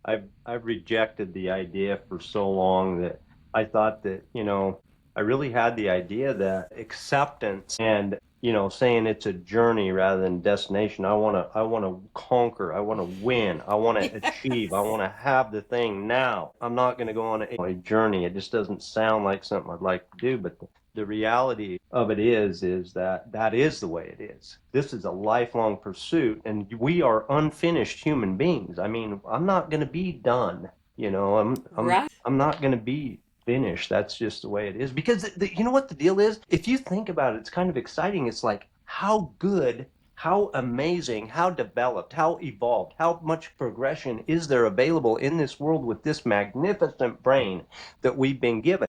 I've rejected the idea for so long that I thought that, I really had the idea that acceptance and, saying it's a journey rather than destination. I want to conquer, I want to win, I want to achieve, I want to have the thing now. I'm not going to go on a journey. It just doesn't sound like something I'd like to do, but the reality of it is that that is the way it is. This is a lifelong pursuit, and we are unfinished human beings. I mean, I'm not going to be done. Right. I'm not going to be finished. That's just the way it is. Because you know what the deal is? If you think about it, it's kind of exciting. It's like how good, how amazing, how developed, how evolved, how much progression is there available in this world with this magnificent brain that we've been given.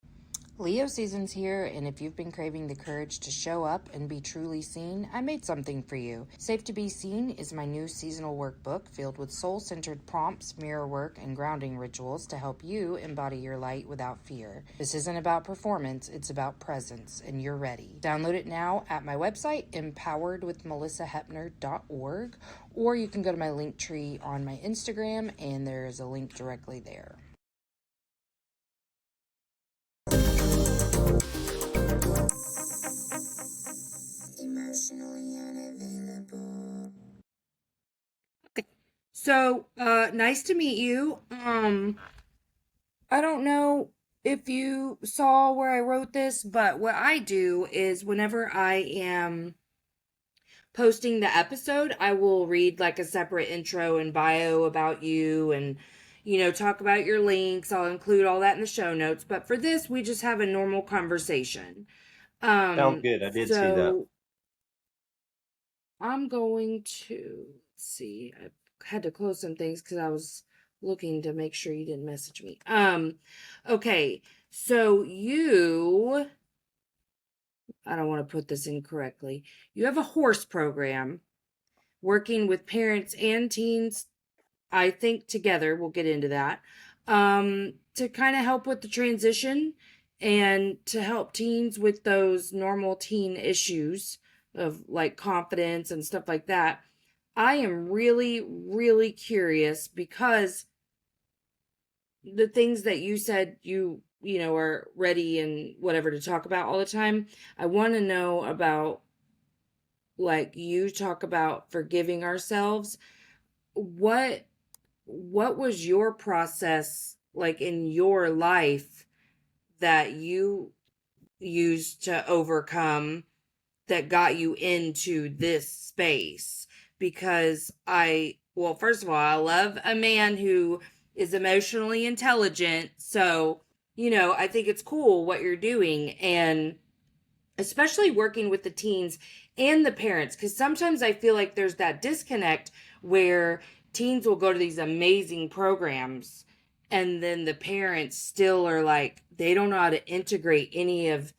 Leo season's here, and if you've been craving the courage to show up and be truly seen, I made something for you. Safe to Be Seen is my new seasonal workbook filled with soul centered prompts, mirror work, and grounding rituals to help you embody your light without fear. This isn't about performance, it's about presence, and you're ready. Download it now at my website, empoweredwithmelisahepner.org, or you can go to my link tree on my Instagram, and there is a link directly there. Emotionally unavailable. Okay. So, nice to meet you. I don't know if you saw where I wrote this, but what I do is whenever I am posting the episode, I will read like a separate intro and bio about you and talk about your links. I'll include all that in the show notes, but for this, we just have a normal conversation. Sounds good. I did see that. So I'm going to see. I had to close some things because I was looking to make sure you didn't message me. Okay. So I don't want to put this incorrectly. You have a horse program working with parents and teens, I think together, we'll get into that. To kind of help with the transition and to help teens with those normal teen issues of like confidence and stuff like that. I am really, really curious because the things that you said are ready and whatever to talk about all the time. I want to know about, like, you talk about forgiving ourselves. What was your process like in your life that you used to overcome that got you into this space? Because well, first of all, I love a man who is emotionally intelligent. So, I think it's cool what you're doing. And especially working with the teens and the parents, because sometimes I feel like there's that disconnect where teens will go to these amazing programs and then the parents still are like, they don't know how to integrate any of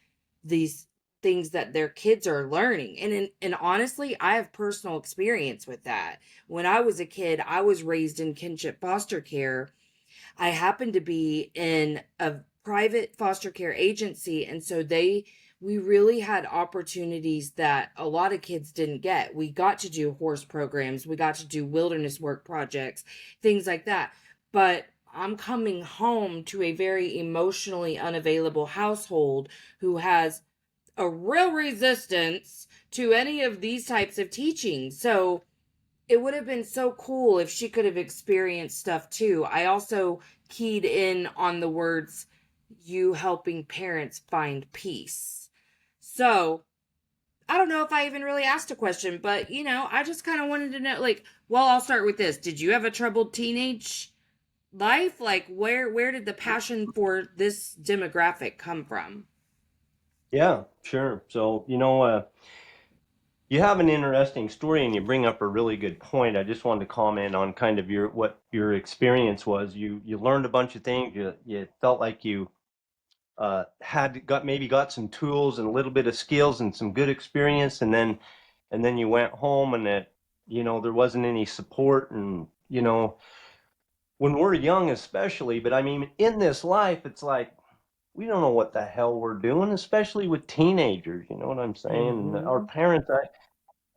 these things that their kids are learning. And honestly, I have personal experience with that. When I was a kid, I was raised in kinship foster care. I happened to be in a private foster care agency, and so we really had opportunities that a lot of kids didn't get. We got to do horse programs, we got to do wilderness work projects, things like that. But I'm coming home to a very emotionally unavailable household who has a real resistance to any of these types of teaching. So it would have been so cool if she could have experienced stuff too. I also keyed in on the words, you helping parents find peace. So I don't know if I even really asked a question, but I just kind of wanted to know, like, well, I'll start with this. Did you have a troubled teenage life? Like, where did the passion for this demographic come from? Yeah, sure. So, you have an interesting story and you bring up a really good point. I just wanted to comment on kind of what your experience was. You learned a bunch of things. You felt like you had got some tools and a little bit of skills and some good experience, and then you went home and there wasn't any support, and when we're young especially, but I mean in this life it's like we don't know what the hell we're doing, especially with teenagers. You know what I'm saying? And our Mm-hmm. parents,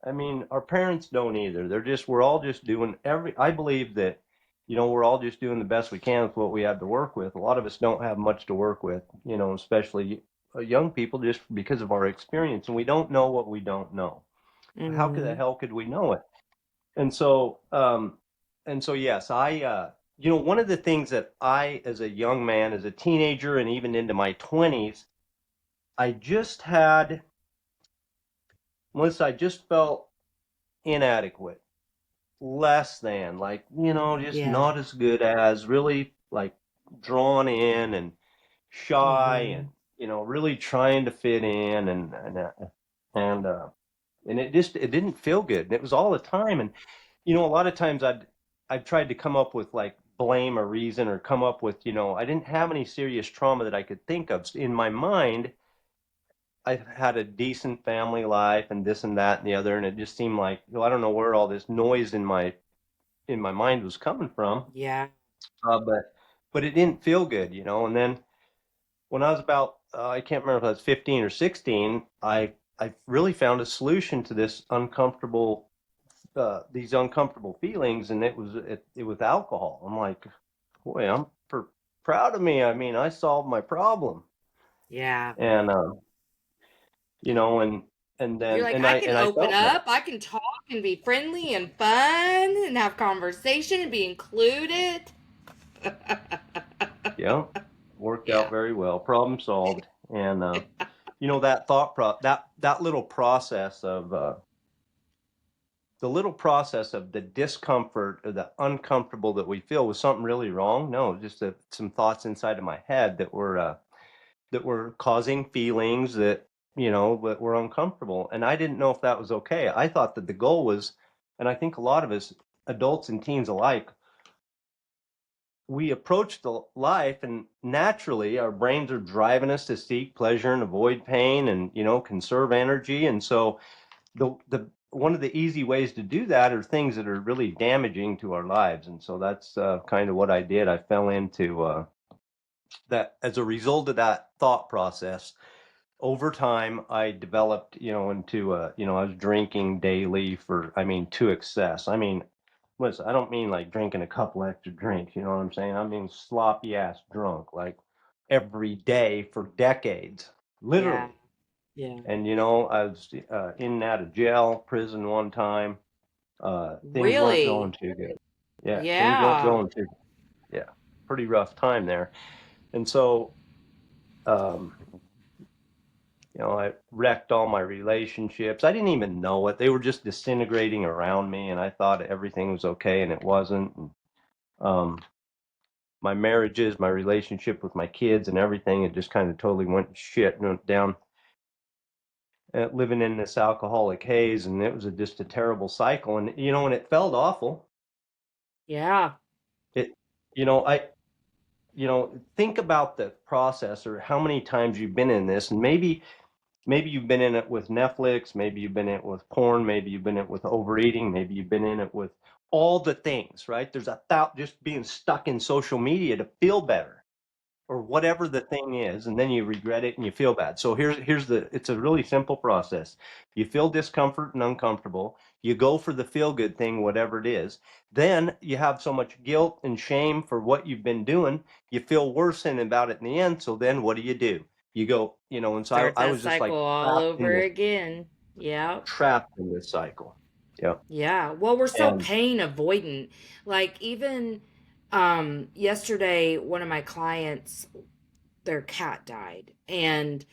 I mean, our parents don't either. We're all just doing I believe that we're all just doing the best we can with what we have to work with. A lot of us don't have much to work with, especially young people, just because of our experience, and we don't know what we don't know. How could the Mm-hmm. hell could we know it? And so, yes, one of the things that I, as a young man, as a teenager, and even into my 20s, I just had, Melissa, I just felt inadequate, less than, like, just Yeah. not as good as, really like drawn in and shy Mm-hmm. and, really trying to fit in and, it didn't feel good. And it was all the time. And, a lot of times I'd tried to come up with like blame or reason or come up with, I didn't have any serious trauma that I could think of. In my mind, I had a decent family life and this and that and the other, and it just seemed like, I don't know where all this noise in my mind was coming from, Yeah. but it didn't feel good, And then when I was about, I can't remember if I was 15 or 16, I really found a solution to these uncomfortable feelings, and it was alcohol. I'm like, boy, proud of me. I mean, I solved my problem, Yeah. and you know, and You're then like, I can and I open felt better. up, I can talk and be friendly and fun and have conversation and be included. Yeah, worked out Yeah. very well. Problem solved. And that that little process of the little process of the discomfort or the uncomfortable that we feel was something really wrong. No, just some thoughts inside of my head that were causing feelings that were uncomfortable. And I didn't know if that was okay. I thought that the goal was, and I think a lot of us, adults and teens alike, we approach the life and naturally our brains are driving us to seek pleasure and avoid pain and conserve energy. And so the one of the easy ways to do that are things that are really damaging to our lives. And so that's kind of what I did. I fell into that as a result of that thought process. Over time, I developed, into, I was drinking daily I mean, to excess. I mean, listen, I don't mean like drinking a couple extra drinks, you know what I'm saying? I mean sloppy ass drunk, like every day for decades, Yeah. literally. Yeah. And, I was in and out of jail, prison one time. Things weren't going Really? too good. Yeah, things weren't Yeah. going too, yeah, pretty rough time there. And so, um, I wrecked all my relationships. I didn't even know it. They were just disintegrating around me, and I thought everything was okay, and it wasn't. And, um, my marriages, my relationship with my kids, and everything, it just kind of totally went to shit and went down. Living in this alcoholic haze, and it was just a terrible cycle. And and it felt awful. Yeah. It, I, think about the process or how many times you've been in this, and maybe you've been in it with Netflix, maybe you've been in it with porn, maybe you've been in it with overeating, maybe you've been in it with all the things, right? There's a thought just being stuck in social media to feel better or whatever the thing is, and then you regret it and you feel bad. So it's a really simple process. You feel discomfort and uncomfortable, you go for the feel good thing, whatever it is. Then you have so much guilt and shame for what you've been doing, you feel worse about it in the end. So then what do? You go, and so Start I that was just cycle like all over again. Yeah. trapped in this cycle. Yeah. Yeah. Well, we're so And pain avoidant. Like even yesterday one of my clients, their cat died, and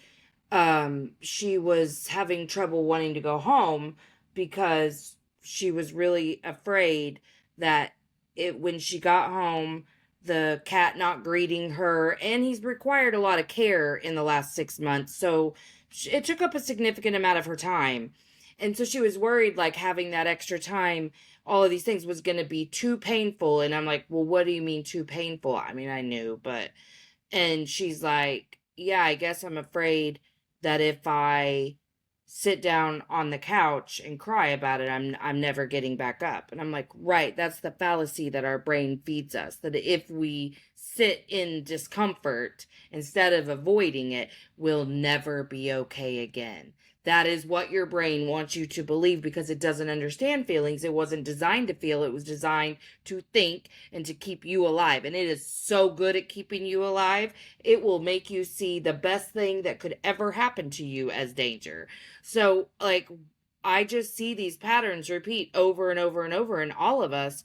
she was having trouble wanting to go home because she was really afraid that it when she got home, the cat not greeting her, and he's required a lot of care in the last 6 months, so it took up a significant amount of her time. And so she was worried, like having that extra time, all of these things was going to be too painful. And I'm like, well, what do you mean too painful? I mean, I knew, but and she's like, yeah, I guess I'm afraid that if I sit down on the couch and cry about it, I'm never getting back up. And I'm like, right, that's the fallacy that our brain feeds us, that if we sit in discomfort instead of avoiding it, we'll never be okay again. That is what your brain wants you to believe because it doesn't understand feelings. It wasn't designed to feel, it was designed to think and to keep you alive. And it is so good at keeping you alive. It will make you see the best thing that could ever happen to you as danger. So, like, I just see these patterns repeat over and over and over in all of us,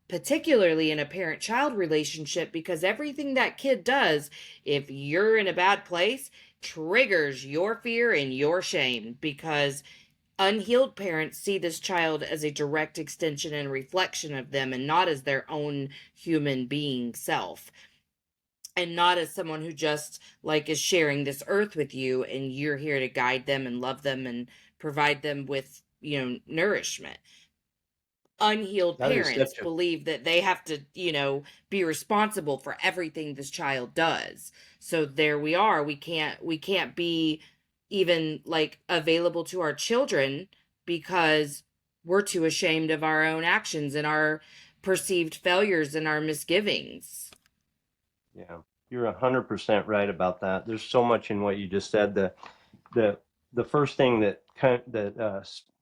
particularly in a parent child relationship, because everything that kid does, if you're in a bad place, triggers your fear and your shame, because unhealed parents see this child as a direct extension and reflection of them and not as their own human being self, and not as someone who just like is sharing this earth with you and you're here to guide them and love them and provide them with, nourishment. Unhealed That is parents such a believe that they have to, be responsible for everything this child does. So there we are. We can't be even like available to our children because we're too ashamed of our own actions and our perceived failures and our misgivings. Yeah, you're 100% right about that. There's so much in what you just said. The the first thing that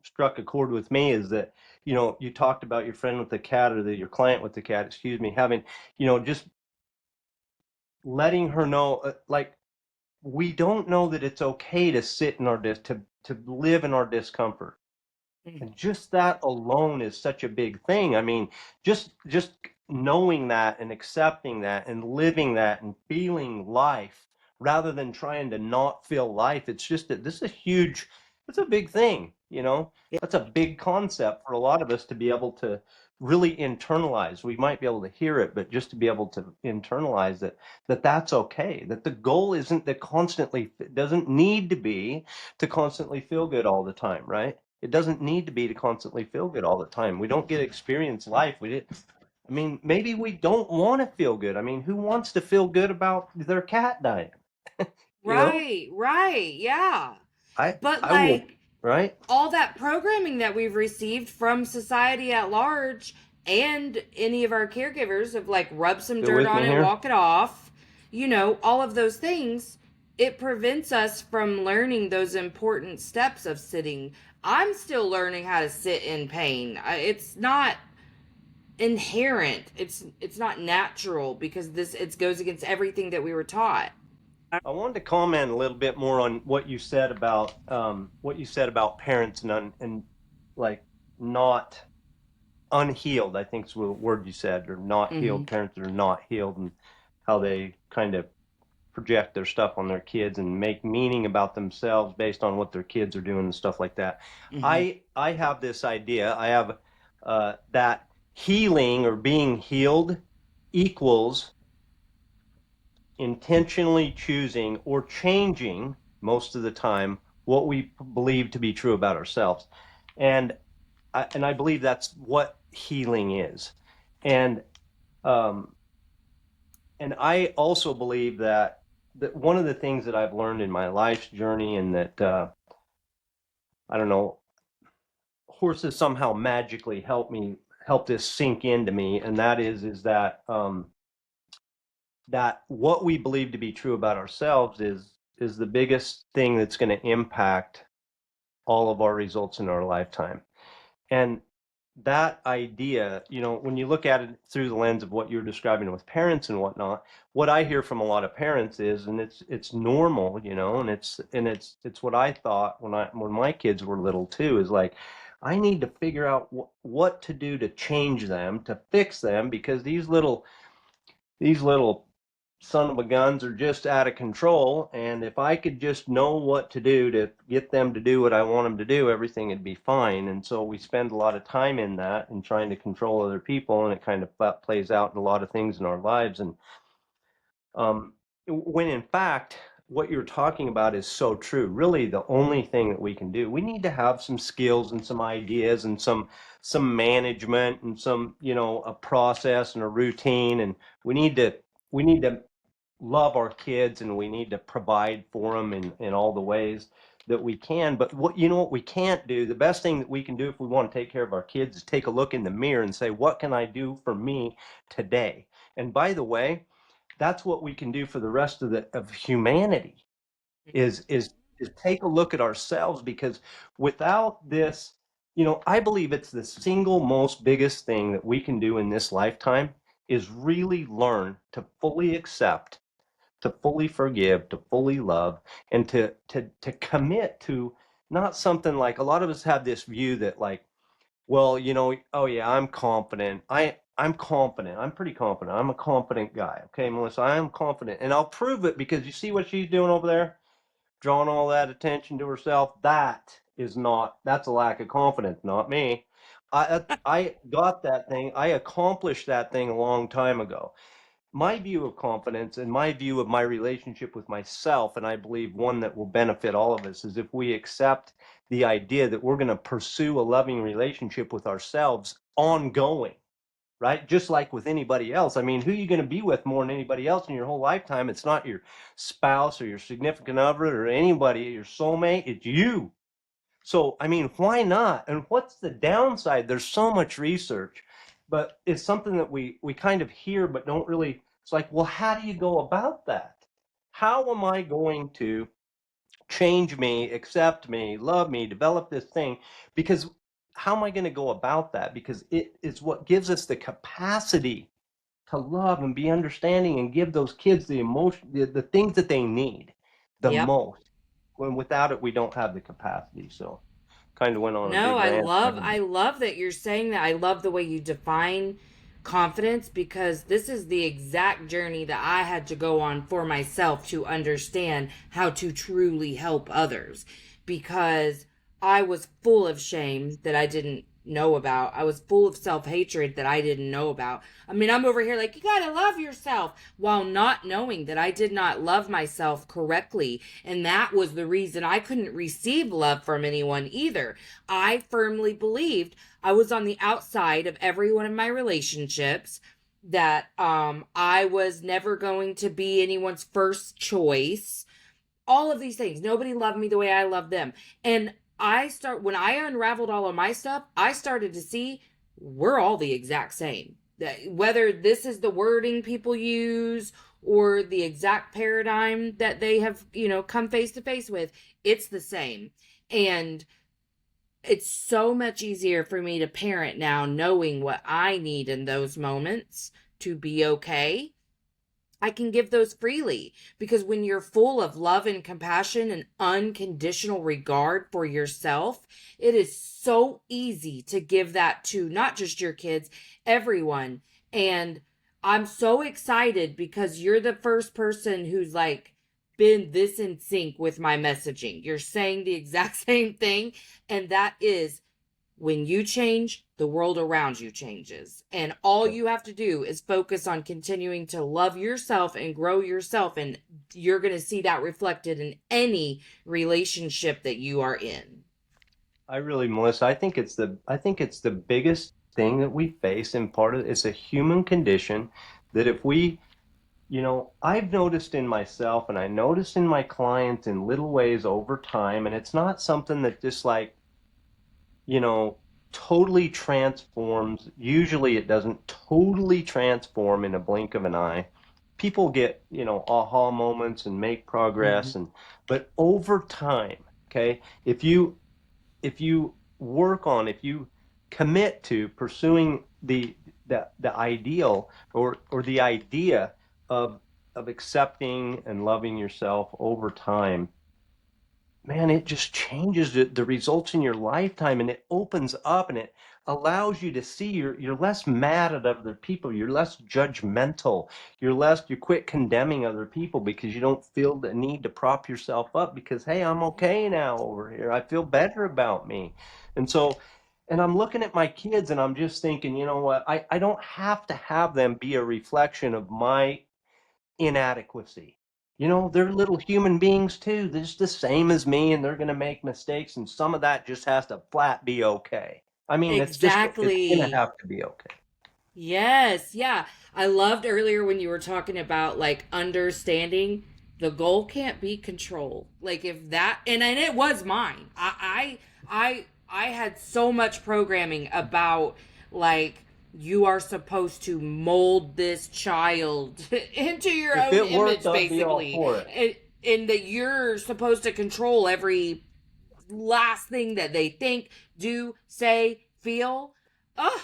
struck a chord with me is that you talked about your friend with the cat, or your client with the cat, excuse me, having just letting her know, like, we don't know that it's okay to sit in our to live in our discomfort. Mhm. And just that alone is such a big thing. I mean, just knowing that and accepting that and living that and feeling life rather than trying to not feel life. It's just that this is huge, it's a big thing, you know? Yeah. That's a big concept for a lot of us to be able to really internalize. We might be able to hear it, but just to be able to internalize it, that's okay. That the goal isn't to constantly, it doesn't need to be to constantly feel good all the time, right? It doesn't need to be to constantly feel good all the time. We don't get to experience life. We did. I mean, maybe we don't want to feel good. I mean, who wants to feel good about their cat dying? You know, Right, right, yeah. I But I will, like, right? all that programming that we've received from society at large and any of our caregivers of like rub some Still dirt with on me it, here? walk it off, all of those things, it prevents us from learning those important steps of sitting. I'm still learning how to sit in pain. It's not inherent. It's not natural because this it goes against everything that we were taught. I wanted to comment a little bit more on what you said about parents and like not unhealed. I think is the word you said, or not Mhm. healed parents that are not healed, and how they kind of project their stuff on their kids and make meaning about themselves based on what their kids are doing and stuff like that. Mhm. I have this idea. I have that healing or being healed equals intentionally choosing or changing most of the time what we believe to be true about ourselves, and I believe that's what healing is, and um, I also believe that one of the things that I've learned in my life's journey, and that I don't know, horses somehow magically help this sink into me, and that is that that what we believe to be true about ourselves is the biggest thing that's going to impact all of our results in our lifetime. And that idea, when you look at it through the lens of what you're describing with parents and whatnot, what I hear from a lot of parents is, and it's normal, and it's what I thought when my kids were little too, is like, I need to figure out what to do to change them, to fix them, because these little son of a guns are just out of control. And if I could just know what to do to get them to do what I want them to do, everything would be fine. And so we spend a lot of time in that and trying to control other people, and it kind of plays out in a lot of things in our lives. And um, when in fact, what you're talking about is so true. Really, the only thing that we can do, we need to have some skills and some ideas and some management and some, a process and a routine, and we need to love our kids, and we need to provide for them in all the ways that we can. But what we can't do, the best thing that we can do if we want to take care of our kids, is take a look in the mirror and say, what can I do for me today? And by the way, that's what we can do for the rest of humanity, is is take a look at ourselves, because without this, I believe it's the single most biggest thing that we can do in this lifetime is really learn to fully accept, to fully forgive, to fully love, and to commit to not something like, a lot of us have this view that like, well, oh yeah, I'm confident. I'm confident. I'm pretty confident. I'm a confident guy. Okay, Melissa, I am confident. And I'll prove it, because you see what she's doing over there? Drawing all that attention to herself. That's a lack of confidence, not me. I got that thing. I accomplished that thing a long time ago. My view of confidence and my view of my relationship with myself, and I believe one that will benefit all of us, is if we accept the idea that we're going to pursue a loving relationship with ourselves ongoing, right? Just like with anybody else. I mean, who are you going to be with more than anybody else in your whole lifetime? It's not your spouse or your significant other or anybody, your soulmate. It's you. So, I mean, why not? And what's the downside? There's so much research, but it's something that we kind of hear, but don't really. It's like, well, how do you go about that? How am I going to change me, accept me, love me, develop this thing? Because how am I going to go about that? Because it is what gives us the capacity to love and be understanding and give those kids the emotion, the things that they need the Yep. most. When without it, we don't have the capacity. So kind of went on a No, big rant there. I love that you're saying that. I love the way you define confidence, because this is the exact journey that I had to go on for myself to understand how to truly help others, because I was full of shame that I didn't know about. I was full of self-hatred that I didn't know about. I mean, I'm over here like, you got to love yourself, while not knowing that I did not love myself correctly, and that was the reason I couldn't receive love from anyone either. I firmly believed I was on the outside of every one of my relationships, that I was never going to be anyone's first choice. All of these things. Nobody loved me the way I loved them. And when I unraveled all of my stuff, I started to see we're all the exact same. Whether this is the wording people use or the exact paradigm that they have, come face to face with, it's the same. And it's so much easier for me to parent now, knowing what I need in those moments to be okay. I can give those freely, because when you're full of love and compassion and unconditional regard for yourself, it is so easy to give that to not just your kids, everyone. And I'm so excited because you're the first person who's like been this in sync with my messaging. You're saying the exact same thing, and that is, when you change, the world around you changes. And all you have to do is focus on continuing to love yourself and grow yourself. And you're going to see that reflected in any relationship that you are in. I really, Melissa, I think it's the biggest thing that we face, and part of it's a human condition that if we, I've noticed in myself and I noticed in my clients in little ways over time, and it's not something that just like, you know, totally transforms. Usually it doesn't totally transform in a blink of an eye. People get, aha moments and make progress, Mhm. but over time, okay, if you work on, if you commit to pursuing the ideal, or the idea of accepting and loving yourself over time, man, it just changes the results in your lifetime, and it opens up and it allows you to see you're less mad at other people, you're less judgmental, you quit condemning other people, because you don't feel the need to prop yourself up, because hey, I'm okay now over here. I feel better about me. And so, and I'm looking at my kids and I'm just thinking, you know what? I don't have to have them be a reflection of my inadequacy. They're little human beings too. They're just the same as me, and they're going to make mistakes, and some of that just has to flat be okay. I mean, it's going to Exactly. have to be okay. Yes, yeah. I loved earlier when you were talking about like understanding the goal can't be control. Like if that, and it was mine. I had so much programming about like, you are supposed to mold this child into your If own it works, image, I'd be all basically. for it. and that you're supposed to control every last thing that they think, do, say, feel. Ugh.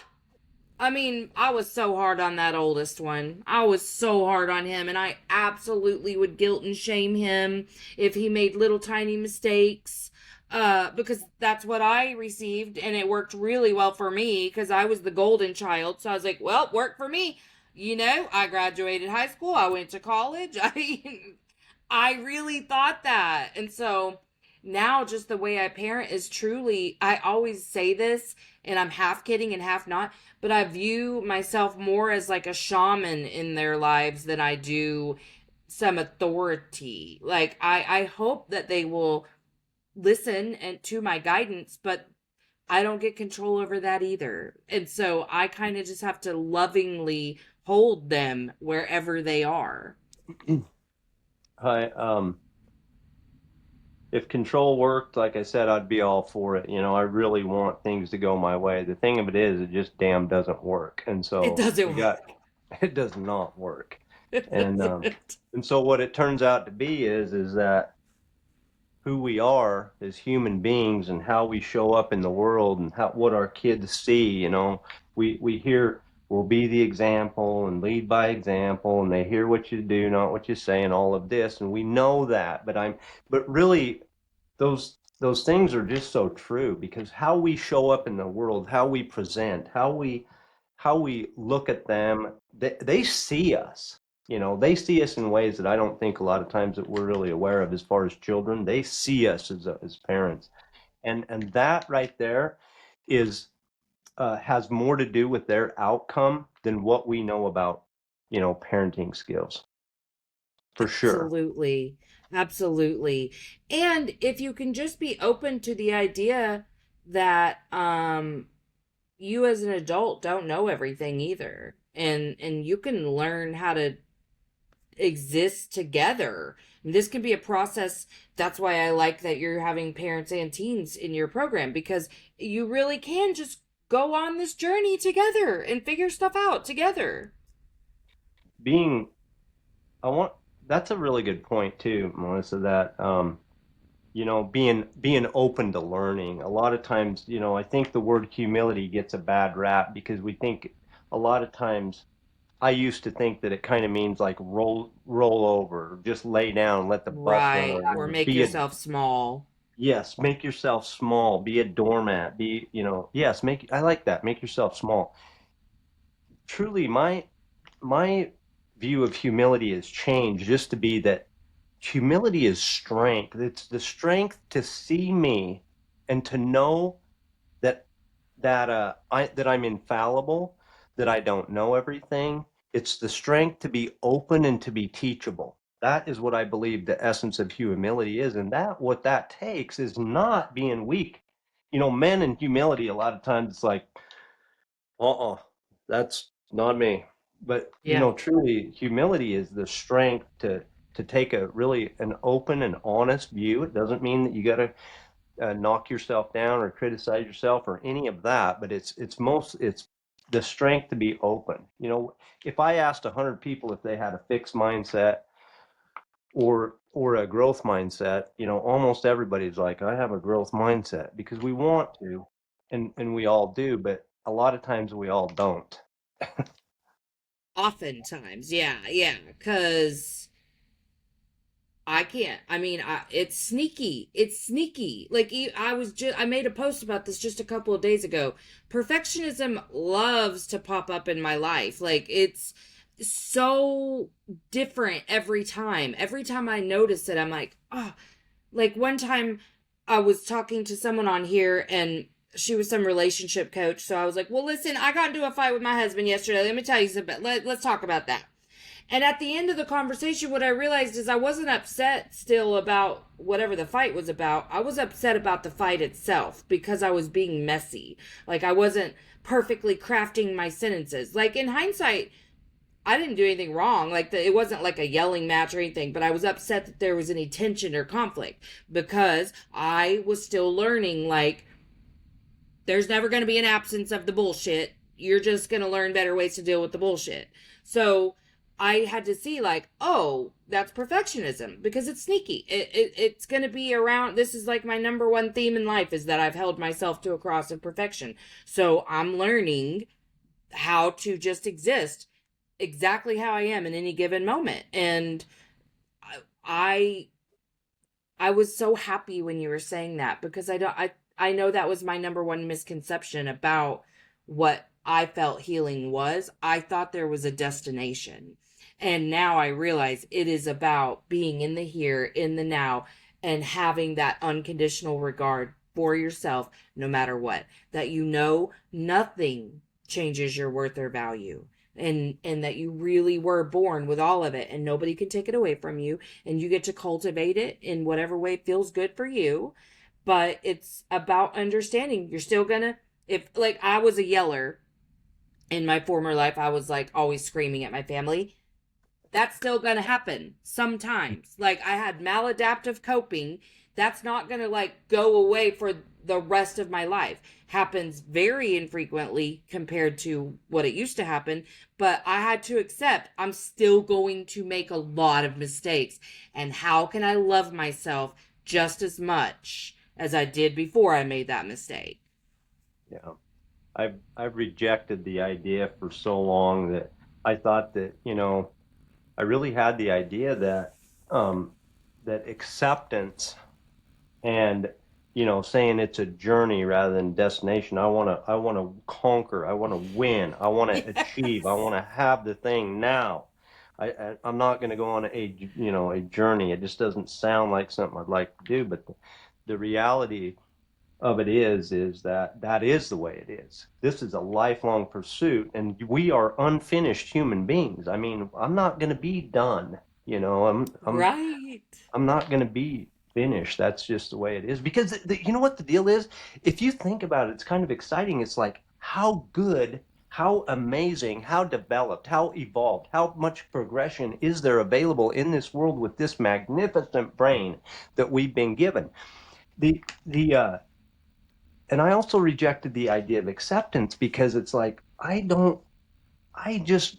I mean, I was so hard on that oldest one. I was so hard on him, and I absolutely would guilt and shame him if he made little tiny mistakes. Because that's what I received, and it worked really well for me because I was the golden child. So I was like, well, work for me. I graduated high school, I went to college. I really thought that. And so now just the way I parent is truly, I always say this and I'm half kidding and half not, but I view myself more as like a shaman in their lives than I do some authority. Like I hope that they will listen and to my guidance, but I don't get control over that either. And so I kind of just have to lovingly hold them wherever they are. I if control worked, like I said, I'd be all for it. I really want things to go my way. The thing of it is, it just damn doesn't work. And It so doesn't we work. got it does not work. It And doesn't. and so what it turns out to be is that who we are as human beings and how we show up in the world and how what our kids see, we hear we'll be the example and lead by example and they hear what you do, not what you say and all of this. And we know that, but really those things are just so true because how we show up in the world, how we present, how we look at them, they see us. They see us in ways that I don't think a lot of times that we're really aware of as far as children. They see us as parents. And that right there is has more to do with their outcome than what we know about, parenting skills, for sure. Absolutely. Absolutely. And if you can just be open to the idea that you as an adult don't know everything either. And you can learn how to exist together. And this can be a process. That's why I like that you're having parents and teens in your program because you really can just go on this journey together and figure stuff out together. Being I want That's a really good point too, Melissa, that being open to learning. A lot of times, I think the word humility gets a bad rap because we think a lot of times I used to think that it kind of means like roll over, just lay down, let the bus run Right. Or over. make yourself small. Yes, make yourself small, be a doormat, yes, I like that, make yourself small. Truly, my view of humility has changed just to be that humility is strength. It's the strength to see me and to know that I'm infallible, that I don't know everything. It's the strength to be open and to be teachable. That is what I believe the essence of humility is, and that what that takes is not being weak. Men in humility a lot of times it's like, uh-uh, that's not me. But Yeah. truly, humility is the strength to take a really an open and honest view. It doesn't mean that you got to knock yourself down or criticize yourself or any of that, but it's the strength to be open. If I asked 100 people if they had a fixed mindset or a growth mindset, almost everybody's like, I have a growth mindset because we want to, and we all do, but a lot of times we all don't. Oftentimes. Yeah. Yeah. Because I can't. I mean, it's sneaky. It's sneaky. Like I made a post about this just a couple of days ago. Perfectionism loves to pop up in my life. Like it's so different every time. Every time I notice it, I'm like, oh, like one time I was talking to someone on here and she was some relationship coach. So I was like, well, listen, I got into a fight with my husband yesterday. Let me tell you something. Let's talk about that. And at the end of the conversation, what I realized is I wasn't upset still about whatever the fight was about. I was upset about the fight itself because I was being messy. Like I wasn't perfectly crafting my sentences. Like in hindsight, I didn't do anything wrong. It wasn't like a yelling match or anything, but I was upset that there was any tension or conflict because I was still learning. Like, there's never going to be an absence of the bullshit. You're just going to learn better ways to deal with the bullshit. So I had to see like, oh, that's perfectionism because it's sneaky. It's going to be around. This is like my number one theme in life is that I've held myself to a cross of perfection. So I'm learning how to just exist exactly how I am in any given moment. And I I was so happy when you were saying that because I know that was my number one misconception about what I felt healing was. I thought there was a destination. And now I realize it is about being in the here, in the now, and having that unconditional regard for yourself no matter what. That you know nothing changes your worth or value. And that you really were born with all of it and nobody can take it away from you, and you get to cultivate it in whatever way feels good for you. But it's about understanding you're still gonna, if like I was a yeller in my former life, I was like always screaming at my family. That's still going to happen sometimes. Like I had maladaptive coping. That's not going to like go away for the rest of my life. Happens very infrequently compared to what it used to happen, but I had to accept I'm still going to make a lot of mistakes. And how can I love myself just as much as I did before I made that mistake? Yeah. I've rejected the idea for so long that I thought that, I really had the idea that um, that acceptance and saying it's a journey rather than destination. I want to conquer. I want to win. I want to achieve. I Yes. want to have the thing now. I'm not going to go on a journey. It just doesn't sound like something I'd like to do. But the reality of it is that that is the way it is. This is a lifelong pursuit, and we are unfinished human beings. I mean, I'm not going to be done. Right. I'm not going to be finished. That's just the way it is. Because you know what the deal is? If you think about it, it's kind of exciting. It's like how good, how amazing, how developed, how evolved, how much progression is there available in this world with this magnificent brain that we've been given. The and I also rejected the idea of acceptance because it's like I just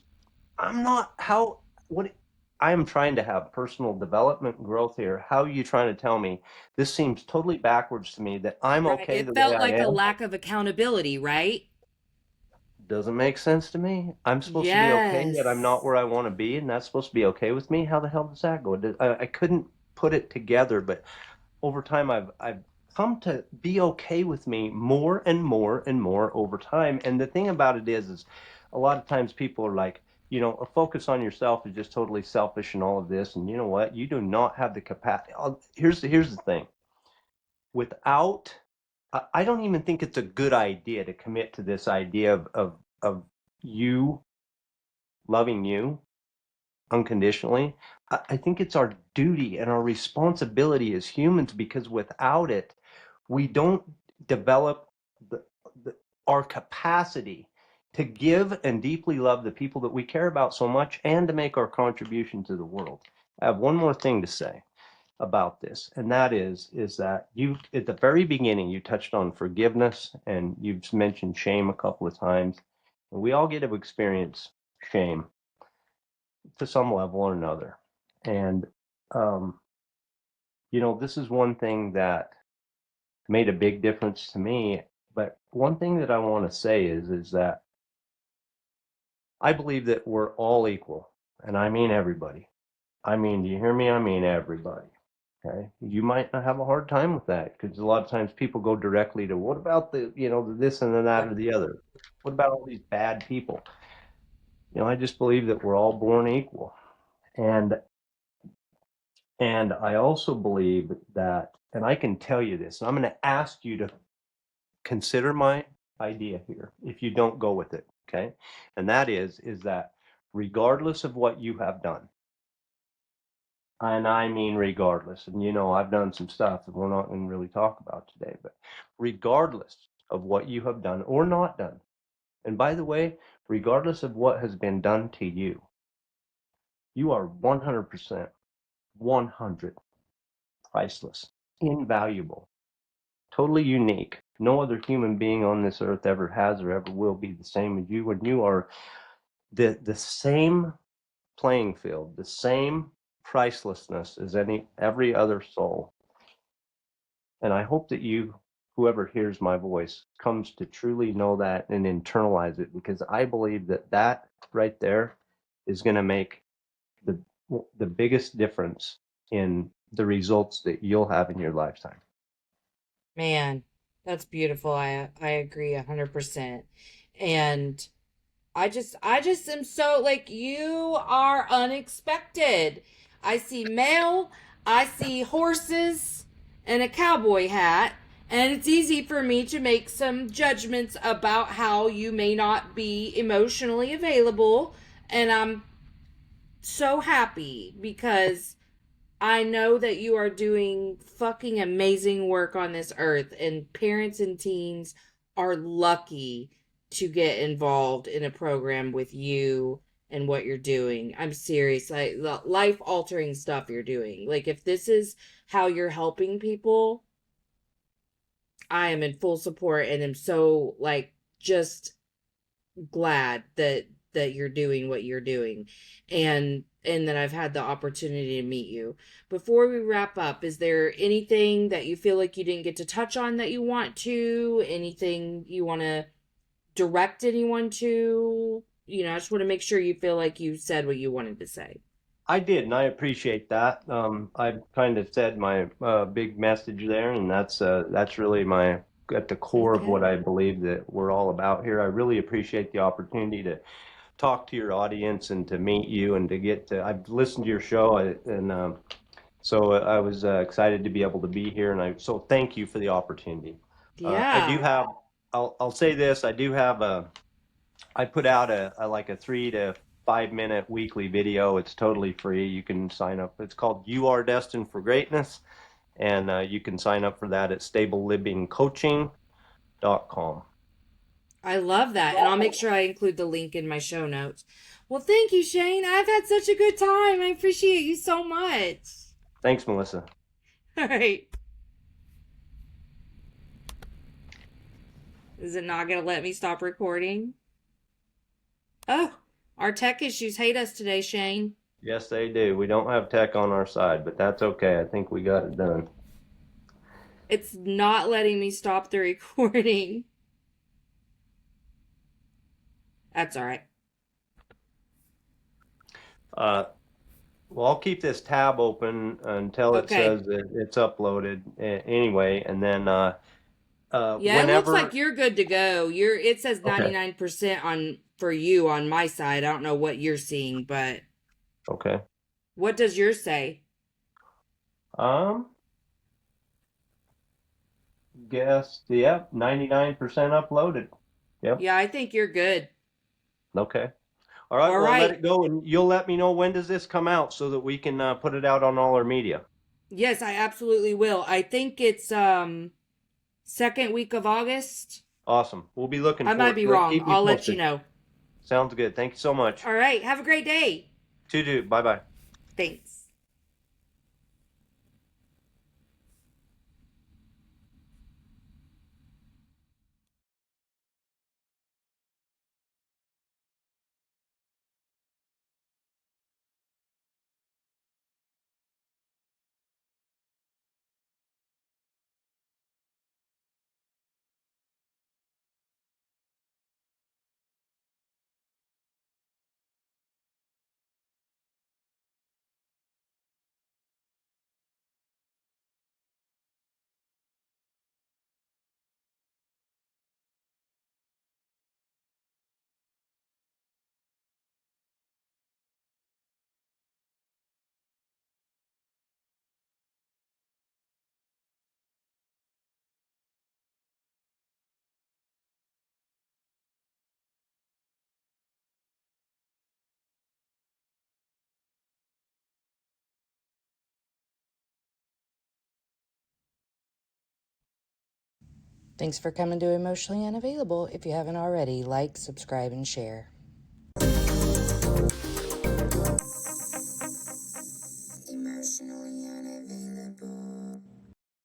I'm not how what I am trying to have personal development growth here. How are you trying to tell me this seems totally backwards to me that I'm Right. okay It the way felt I like a am? lack of accountability, right? Doesn't make sense to me. I'm supposed to be okay, yet I'm not Yes. where I want to be, and that's supposed to be okay with me. How the hell does that go? I couldn't put it together, but over time I've come to be okay with me more and more and more over time. And the thing about it is a lot of times people are like, a focus on yourself is just totally selfish and all of this. And you know what? You do not have the capacity. Here's the thing. Without I don't even think it's a good idea to commit to this idea of you loving you unconditionally. I think it's our duty and our responsibility as humans because without it, we don't develop the, the our capacity to give and deeply love the people that we care about so much and to make our contribution to the world. I have one more thing to say about this, and that is that you at the very beginning you touched on forgiveness and you've mentioned shame a couple of times. And we all get to experience shame to some level or another. And um, this is one thing that made a big difference to me. But one thing that I want to say is that I believe that we're all equal, and I mean everybody. I mean, do you hear me? I mean everybody. Okay, you might not have a hard time with that because a lot of times people go directly to what about the this and the that or Right. the other. What about all these bad people? I just believe that we're all born equal, and I also believe that, and I can tell you this, and I'm going to ask you to consider my idea here if you don't go with it, okay? And that is that regardless of what you have done, and I mean regardless, and I've done some stuff that we're not going to really talk about today, but regardless of what you have done or not done, and by the way, regardless of what has been done to you, you are 100%, 100 priceless, invaluable, totally unique. No other human being on this earth ever has or ever will be the same as you, and you are the same playing field, the same pricelessness as every other soul. And I hope that you, whoever hears my voice, comes to truly know that and internalize it, because I believe that that right there is going to make the the biggest difference in the results that you'll have in your lifetime. Man, that's beautiful. I agree 100%. And I just am so like you are unexpected. I see mail, I see horses and a cowboy hat, and it's easy for me to make some judgments about how you may not be emotionally available, and I'm so happy because I know that you are doing fucking amazing work on this earth, and parents and teens are lucky to get involved in a program with you and what you're doing. I'm serious. Like life altering stuff you're doing. Like if this is how you're helping people, I am in full support and am so like just glad that you're doing what you're doing, and that I've had the opportunity to meet you. Before we wrap up, is there anything that you feel like you didn't get to touch on that you want to? Anything you want to direct anyone to? I just want to make sure you feel like you said what you wanted to say. I did, and I appreciate that. I kind of said my big message there, and that's really my at the core of what Okay. I believe that we're all about here. I really appreciate the opportunity to talk to your audience and to meet you and to get to. I've listened to your show, and so I was excited to be able to be here, and so thank you for the opportunity. I do Yeah. have. I'll say this. I do have a. I put out a like a 3 to 5 minute weekly video. It's totally free. You can sign up. It's called "You Are Destined for Greatness," and you can sign up for that at stablelivingcoaching.com. I love that. And I'll make sure I include the link in my show notes. Well, thank you, Shane. I've had such a good time. I appreciate you so much. Thanks, Melissa. All right. Is it not going to let me stop recording? Oh, our tech issues hate us today, Shane. Yes, they do. We don't have tech on our side, but that's okay. I think we got it done. It's not letting me stop the recording. That's all right. Uh, well, I'll keep this tab open until it Okay. says that it's uploaded anyway, and then Yeah, it looks like whenever. you're good to go. It says Okay. 99% on for you on my side. I don't know what you're seeing, but Okay. what does yours say? Um, Guess, yep, 99% uploaded. Yep. Yeah, I think you're good. Okay. All right. All Well, I'll let right. it go, and you'll let me know when does this come out so that we can put it out on all our media. Yes, I absolutely will. I think it's second week of August. Awesome. We'll be looking I for might it. be wrong. Keep me I'll let you posted. know. Sounds good. Thank you so much. All right. Have a great day. To do. Bye bye. Thanks. Thanks for coming to Emotionally Unavailable. If you haven't already, like, subscribe, and share.